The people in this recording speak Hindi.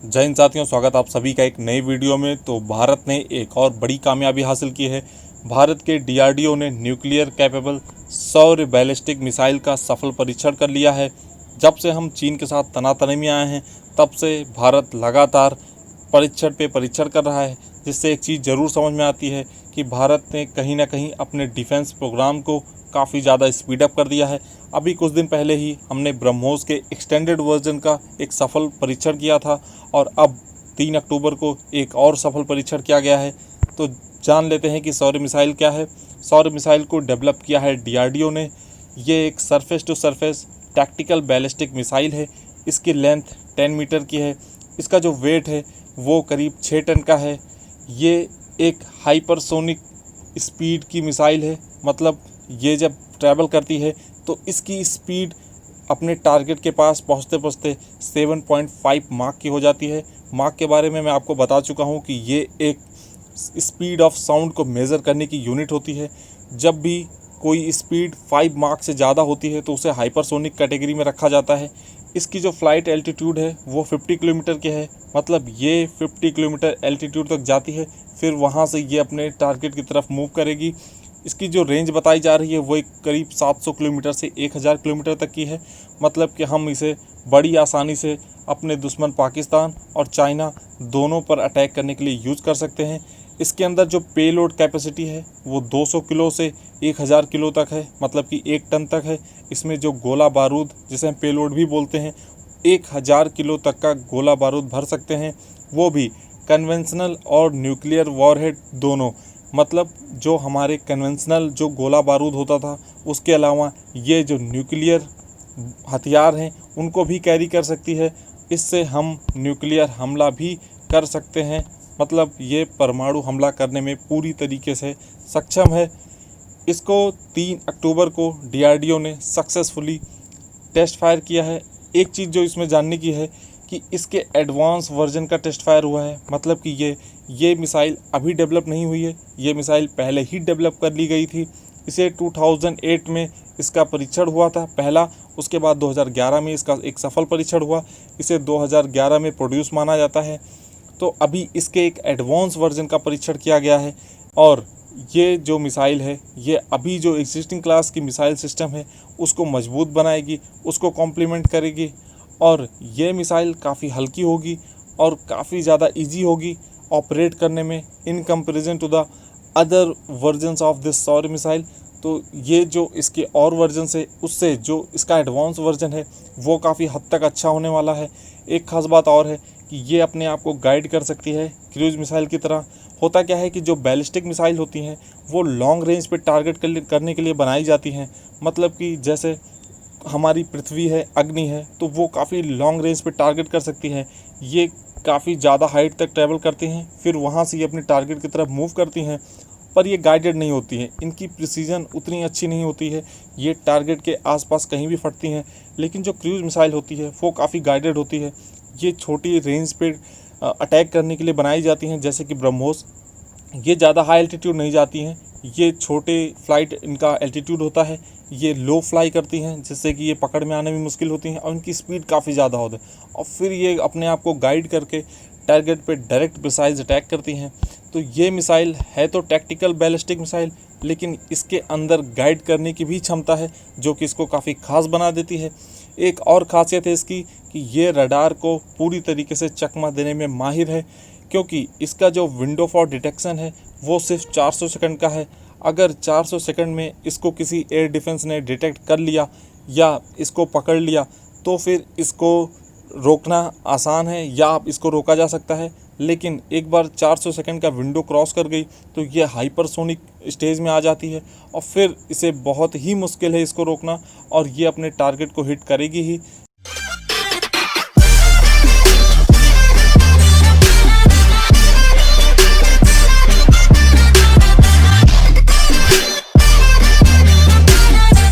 जय हिंद साथियों, स्वागत आप सभी का एक नई वीडियो में। तो भारत ने एक और बड़ी कामयाबी हासिल की है। भारत के डीआरडीओ ने न्यूक्लियर कैपेबल सौर बैलिस्टिक मिसाइल का सफल परीक्षण कर लिया है। जब से हम चीन के साथ तनातनी में आए हैं तब से भारत लगातार परीक्षण पे परीक्षण कर रहा है, जिससे एक चीज़ ज़रूर समझ में आती है कि भारत ने कहीं ना कहीं अपने डिफेंस प्रोग्राम को काफ़ी ज़्यादा स्पीडअप कर दिया है। अभी कुछ दिन पहले ही हमने ब्रह्मोस के एक्सटेंडेड वर्जन का एक सफल परीक्षण किया था और अब 3 अक्टूबर को एक और सफल परीक्षण किया गया है। तो जान लेते हैं कि सौर मिसाइल क्या है। सौर मिसाइल को डेवलप किया है डीआरडीओ ने। ये एक surface to surface tactical ballistic missile है। इसकी लेंथ 10 मीटर की है। इसका जो वेट है वो करीब 6 टन का है। ये एक हाइपरसोनिक स्पीड की मिसाइल है, मतलब ये जब ट्रैवल करती है तो इसकी स्पीड अपने टारगेट के पास पहुंचते पहुंचते 7.5 माक की हो जाती है। माक के बारे में मैं आपको बता चुका हूं कि ये एक स्पीड ऑफ साउंड को मेज़र करने की यूनिट होती है। जब भी कोई स्पीड 5 माक से ज़्यादा होती है तो उसे हाइपरसोनिक कैटेगरी में रखा जाता है। इसकी जो फ़्लाइट एल्टीट्यूड है वो 50 किलोमीटर के है, मतलब ये 50 किलोमीटर एल्टीट्यूड तक जाती है, फिर वहाँ से ये अपने टारगेट की तरफ मूव करेगी। इसकी जो रेंज बताई जा रही है वो एक करीब 700 किलोमीटर से 1000 किलोमीटर तक की है, मतलब कि हम इसे बड़ी आसानी से अपने दुश्मन पाकिस्तान और चाइना दोनों पर अटैक करने के लिए यूज़ कर सकते हैं। इसके अंदर जो पेलोड कैपेसिटी है वो 200 किलो से 1000 किलो तक है, मतलब कि 1 टन तक है। इसमें जो गोला बारूद, जिसे हम पेलोड भी बोलते हैं, 1000 किलो तक का गोला बारूद भर सकते हैं, वो भी कन्वेंशनल और न्यूक्लियर वॉरहेड दोनों। मतलब जो हमारे कन्वेंशनल जो गोला बारूद होता था उसके अलावा ये जो न्यूक्लियर हथियार हैं उनको भी कैरी कर सकती है। इससे हम न्यूक्लियर हमला भी कर सकते हैं, मतलब ये परमाणु हमला करने में पूरी तरीके से सक्षम है। इसको 3 अक्टूबर को डीआरडीओ ने सक्सेसफुली टेस्ट फायर किया है। एक चीज़ जो इसमें जानने की है कि इसके एडवांस वर्जन का टेस्ट फायर हुआ है, मतलब कि ये मिसाइल अभी डेवलप नहीं हुई है, ये मिसाइल पहले ही डेवलप कर ली गई थी। इसे 2008 में इसका परीक्षण हुआ था पहला, उसके बाद 2011 में इसका एक सफल परीक्षण हुआ। इसे 2011 में प्रोड्यूस माना जाता है। तो अभी इसके एक एडवांस वर्जन का परीक्षण किया गया है और ये जो मिसाइल है ये अभी जो एग्जिस्टिंग क्लास की मिसाइल सिस्टम है उसको मजबूत बनाएगी, उसको कॉम्प्लीमेंट करेगी। और ये मिसाइल काफ़ी हल्की होगी और काफ़ी ज़्यादा इजी होगी ऑपरेट करने में in comparison to the other versions of this सौर मिसाइल। तो ये जो इसके और वर्जन है उससे जो इसका एडवांस वर्जन है वो काफ़ी हद तक अच्छा होने वाला है। एक ख़ास बात और है कि ये अपने आप को गाइड कर सकती है क्रूज़ मिसाइल की तरह। होता क्या है कि जो बैलिस्टिक मिसाइल होती हैं वो लॉन्ग रेंज पे टारगेट करने के लिए बनाई जाती हैं, मतलब कि जैसे हमारी पृथ्वी है, अग्नि है, तो वो काफ़ी लॉन्ग रेंज पे टारगेट कर सकती हैं। ये काफ़ी ज़्यादा हाइट तक ट्रैवल करती हैं, फिर वहाँ से ये अपने टारगेट की तरफ मूव करती हैं, पर ये गाइडेड नहीं होती हैं। इनकी प्रिसीजन उतनी अच्छी नहीं होती है, ये टारगेट के आसपास कहीं भी फटती हैं। लेकिन जो क्रूज़ मिसाइल होती है वो काफ़ी गाइडेड होती है। ये छोटी रेंज पे अटैक करने के लिए बनाई जाती हैं, जैसे कि ब्रह्मोस। ये ज़्यादा हाई एल्टीट्यूड नहीं जाती हैं, ये छोटे फ्लाइट इनका एल्टीट्यूड होता है, ये लो फ्लाई करती हैं, जिससे कि ये पकड़ में आने में मुश्किल होती हैं और इनकी स्पीड काफ़ी ज़्यादा होती है और फिर ये अपने आप को गाइड करके टारगेट पे डायरेक्ट प्रिसाइज अटैक करती हैं। तो ये मिसाइल है तो टैक्टिकल बैलिस्टिक मिसाइल, लेकिन इसके अंदर गाइड करने की भी क्षमता है जो कि इसको काफ़ी ख़ास बना देती है। एक और ख़ासियत है इसकी कि ये रडार को पूरी तरीके से चकमा देने में माहिर है, क्योंकि इसका जो विंडो फॉर डिटेक्शन है वो सिर्फ 400 सेकंड का है। अगर 400 सेकंड में इसको किसी एयर डिफेंस ने डिटेक्ट कर लिया या इसको पकड़ लिया तो फिर इसको रोकना आसान है या इसको रोका जा सकता है। लेकिन एक बार 400 सेकंड का विंडो क्रॉस कर गई तो ये हाइपरसोनिक स्टेज में आ जाती है और फिर इसे बहुत ही मुश्किल है इसको रोकना और ये अपने टारगेट को हिट करेगी ही।